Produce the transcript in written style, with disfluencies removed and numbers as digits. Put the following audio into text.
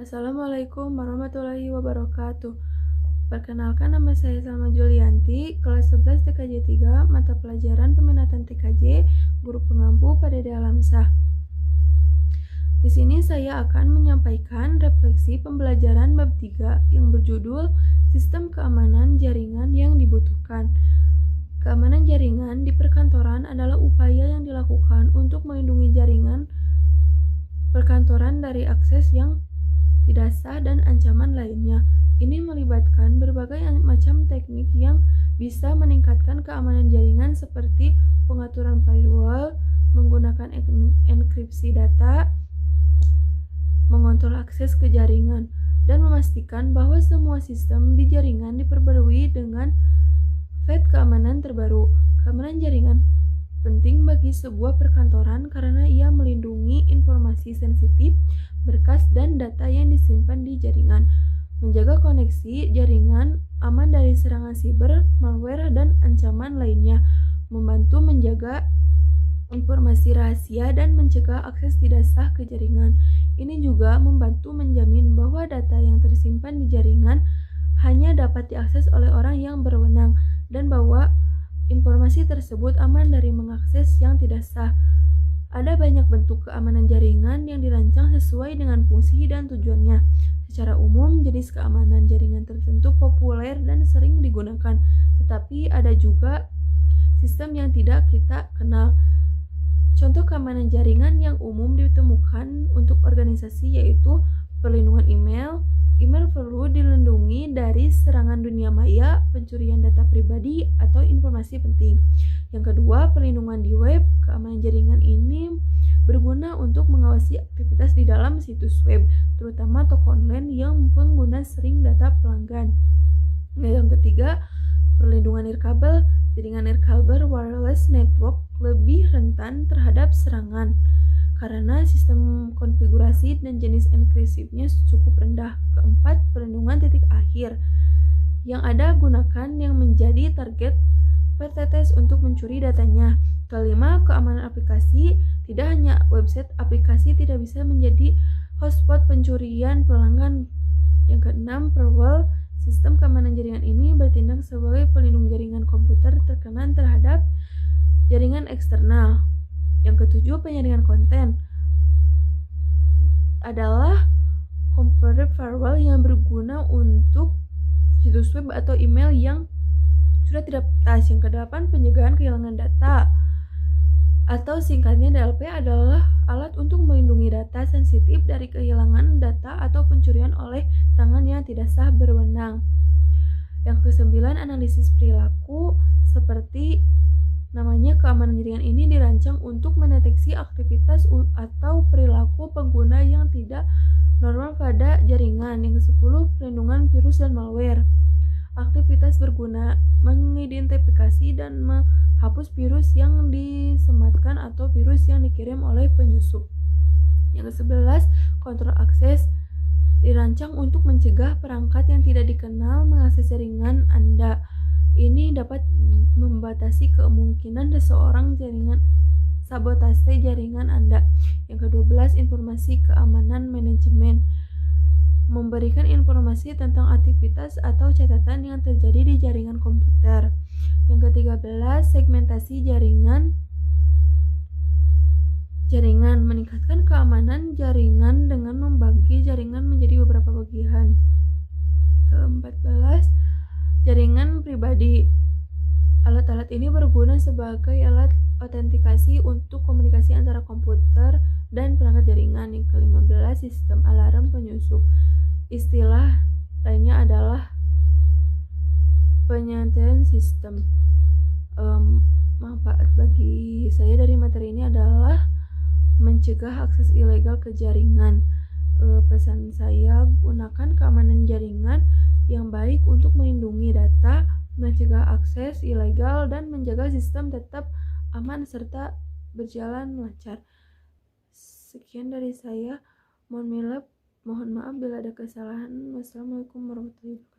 Assalamualaikum warahmatullahi wabarakatuh. Perkenalkan, nama saya Salma Julianti, kelas 11 TKJ 3, mata pelajaran peminatan TKJ, guru pengampu pada Alamsah. Di sini saya akan menyampaikan refleksi pembelajaran bab 3 yang berjudul Sistem Keamanan Jaringan yang Dibutuhkan. Keamanan jaringan di perkantoran adalah upaya yang dilakukan untuk melindungi jaringan perkantoran dari akses yang tidak sah dan ancaman lainnya. Ini melibatkan berbagai macam teknik yang bisa meningkatkan keamanan jaringan seperti pengaturan firewall, menggunakan enkripsi data, mengontrol akses ke jaringan, dan memastikan bahwa semua sistem di jaringan diperbarui dengan FAT keamanan terbaru. Keamanan jaringan penting bagi sebuah perkantoran karena ia melindungi informasi sensitif, berkas, dan data yang disimpan di jaringan, menjaga koneksi jaringan aman dari serangan siber, malware, dan ancaman lainnya, membantu menjaga informasi rahasia dan mencegah akses tidak sah ke jaringan. Ini juga membantu menjamin bahwa data yang tersimpan di jaringan hanya dapat diakses oleh orang yang berwenang dan bahwa informasi tersebut aman dari mengakses yang tidak sah. Ada banyak bentuk keamanan jaringan yang dirancang sesuai dengan fungsi dan tujuannya. Secara umum, jenis keamanan jaringan tertentu populer dan sering digunakan, tetapi ada juga sistem yang tidak kita kenal. Contoh keamanan jaringan yang umum ditemukan untuk organisasi yaitu perlindungan email. Email perlu dilindungi dari serangan dunia maya, pencurian data pribadi, atau informasi penting. Yang kedua, perlindungan di web. Keamanan jaringan ini berguna untuk mengawasi aktivitas di dalam situs web, terutama toko online yang pengguna sering data pelanggan. Yang ketiga, perlindungan nirkabel. Jaringan nirkabel wireless network lebih rentan terhadap serangan karena sistem konfigurasi dan jenis enkripsinya cukup rendah. Keempat, perlindungan titik akhir. Yang ada gunakan yang menjadi target PTTS untuk mencuri datanya. Kelima, keamanan aplikasi. Tidak hanya website, aplikasi tidak bisa menjadi hotspot pencurian pelanggan. Yang keenam, firewall. Sistem keamanan jaringan ini bertindak sebagai pelindung jaringan komputer terkena terhadap jaringan eksternal. Yang ketujuh, penyaringan konten adalah corporate firewall yang berguna untuk situs web atau email yang sudah tidak tas. Yang kedelapan, pencegahan kehilangan data atau singkatnya DLP adalah alat untuk melindungi data sensitif dari kehilangan data atau pencurian oleh tangan yang tidak sah berwenang. Yang kesembilan, analisis perilaku. Seperti namanya, keamanan jaringan ini dirancang untuk mendeteksi aktivitas atau perilaku pengguna yang tidak normal pada jaringan. Yang ke-10, perlindungan virus dan malware. Aktivitas berguna mengidentifikasi dan menghapus virus yang disematkan atau virus yang dikirim oleh penyusup. Yang ke-11, kontrol akses. Dirancang untuk mencegah perangkat yang tidak dikenal mengakses jaringan Anda. Ini dapat membatasi kemungkinan seseorang sabotase jaringan Anda. Yang ke-12, informasi keamanan manajemen. Memberikan informasi tentang aktivitas atau catatan yang terjadi di jaringan komputer. Yang ke-13, segmentasi jaringan. Meningkatkan keamanan jaringan dengan membagi jaringan menjadi beberapa bagian. Ke-14, jaringan pribadi. Alat-alat ini berguna sebagai alat autentikasi untuk komunikasi antara komputer dan perangkat jaringan. Yang ke-15, sistem alarm penyusup. Istilah lainnya adalah penyantaian sistem. Manfaat bagi saya dari materi ini adalah mencegah akses ilegal ke jaringan. Pesan saya, gunakan keamanan jaringan yang baik untuk melindungi data, mencegah akses ilegal, dan menjaga sistem tetap aman serta berjalan lancar. Sekian dari saya. Mohon maaf bila ada kesalahan. Wassalamualaikum warahmatullahi wabarakatuh.